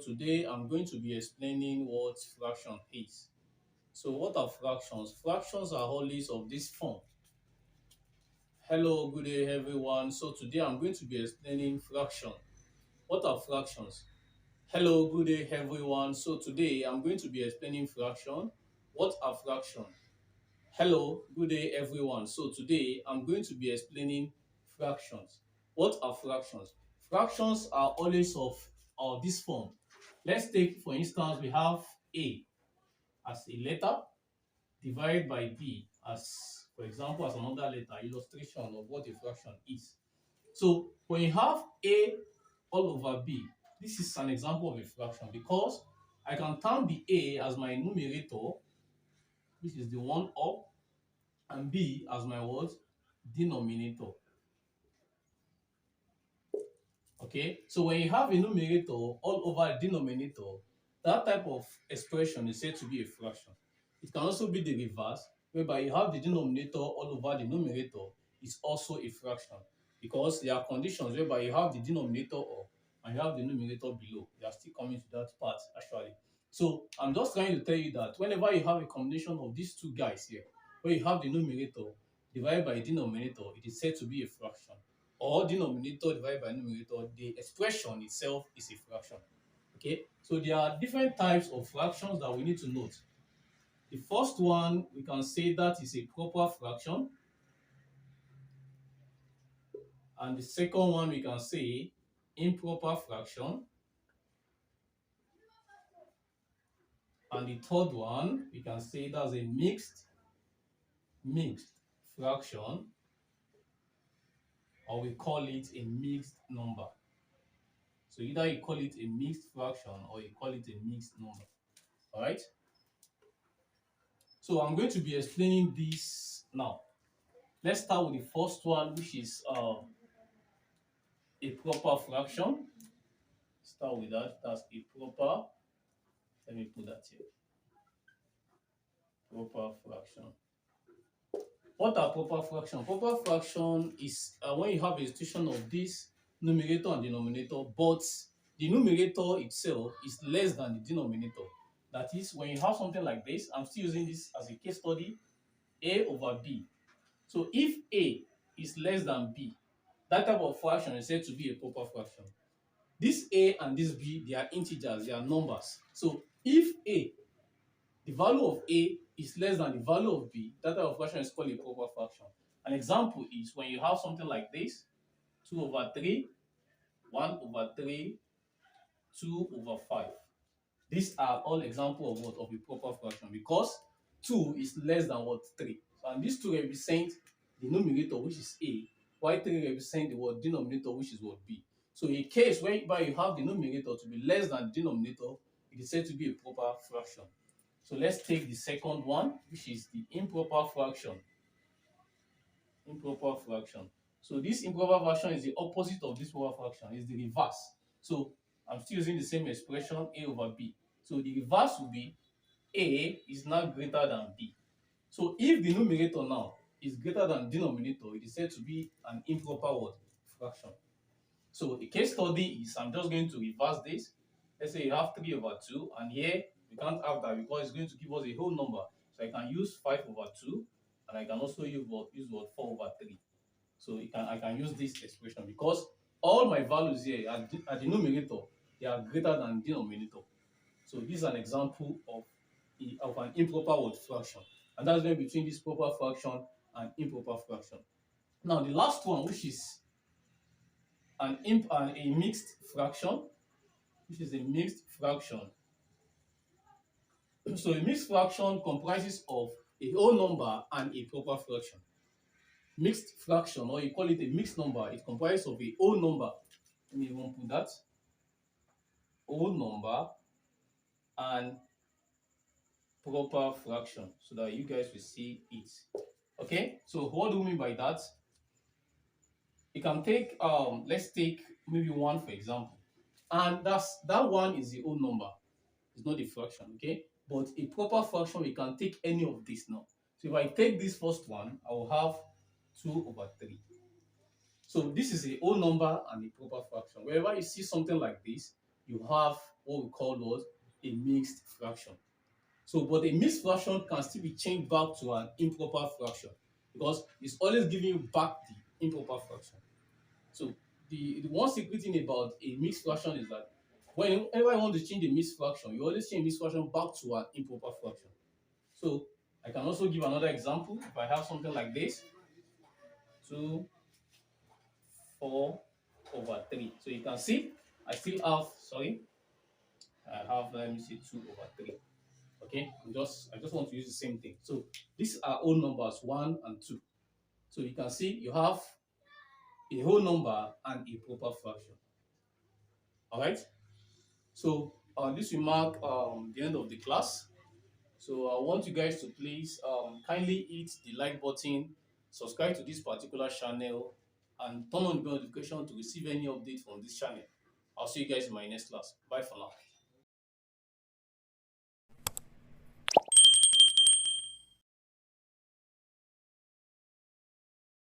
today I'm going to be explaining what fraction is. So what are fractions? Fractions are wholes of this form. Hello, good day everyone. So today I'm going to be explaining fraction. What are fractions? Hello, good day everyone. So today I'm going to be explaining fraction. What are fractions? Hello, good day everyone. So today I'm going to be explaining fractions. What are fractions? Fractions are always of this form. Let's take, for instance, we have A as a letter divided by B as, for example, as another letter, illustration of what a fraction is. So when you have A all over B, this is an example of a fraction because I can term the A as my numerator, which is the one up, and B as my what? Denominator. Okay, so when you have a numerator all over a denominator, that type of expression is said to be a fraction. It can also be the reverse, whereby you have the denominator all over the numerator is also a fraction, because there are conditions whereby you have the denominator up and you have the numerator below. They are still coming to that part actually. So I'm just trying to tell you that whenever you have a combination of these two guys here, where you have the numerator divided by denominator, it is said to be a fraction. Or denominator divided by numerator, the expression itself is a fraction. Okay, so there are different types of fractions that we need to note. The first one, we can say that is a proper fraction. And the second one, we can say improper fraction. And the third one, we can say that's a mixed fraction, or we call it a mixed number. So either you call it a mixed fraction or you call it a mixed number. All right. So I'm going to be explaining this now. Let's start with the first one, which is a proper fraction. Start with that. That's a proper. Let me put that here. Proper fraction. What are proper fraction? Proper fraction is when you have a situation of this numerator and denominator, but the numerator itself is less than the denominator. That is, when you have something like this, I'm still using this as a case study, A over B. So if A is less than B, that type of fraction is said to be a proper fraction. This A and this B, they are integers, they are numbers. So if A, the value of A is less than the value of B, that type of fraction is called a proper fraction. An example is when you have something like this, 2 over 3, 1 over 3, 2 over 5. These are all examples of what? Of a proper fraction, because 2 is less than what? 3. So, and these two represent the numerator, which is A, while 3 represent the what? Denominator, which is what? B. So in a case whereby you have the numerator to be less than the denominator, it is said to be a proper fraction. So let's take the second one, which is the improper fraction. Improper fraction. So this improper fraction is the opposite of this proper fraction, it's the reverse. So I'm still using the same expression, A over B. So the reverse will be A is now greater than B. So if the numerator now is greater than denominator, it is said to be an improper what? Fraction. So the case study is, I'm just going to reverse this. Let's say you have 3 over 2, and here we can't have that because it's going to give us a whole number. So I can use 5 over 2, and I can also use what 4 over 3. So I can use this expression because all my values here at the numerator, they are greater than denominator. So this is an example of an improper fraction. And that's when between this proper fraction and improper fraction. Now the last one, which is a mixed fraction, which is a mixed fraction. So a mixed fraction comprises of a whole number and a proper fraction. Mixed fraction, or you call it a mixed number, it comprises of a whole number. Let me even put that. Whole number and proper fraction, so that you guys will see it. Okay, so what do we mean by that? You can take let's take maybe 1 for example, and that one is the whole number, it's not a fraction. Okay, but a proper fraction, we can take any of this now. So if I take this first one, I will have 2 over 3. So this is a whole number and a proper fraction. Wherever you see something like this, you have what we call what a mixed fraction. So, but a mixed fraction can still be changed back to an improper fraction because it's always giving you back the improper fraction. So, the one secret thing about a mixed fraction is that whenever you want to change a mixed fraction, you always change mixed fraction back to an improper fraction. So, I can also give another example. If I have something like this, 2, 4 over 3. So, you can see I still have, sorry, I have, let me see, 2 over 3. Okay, I just want to use the same thing. So these are whole numbers 1 and 2. So you can see you have a whole number and a proper fraction. All right. So this will mark the end of the class. So I want you guys to please kindly hit the like button, subscribe to this particular channel, and turn on the bell notification to receive any update from this channel. I'll see you guys in my next class. Bye for now.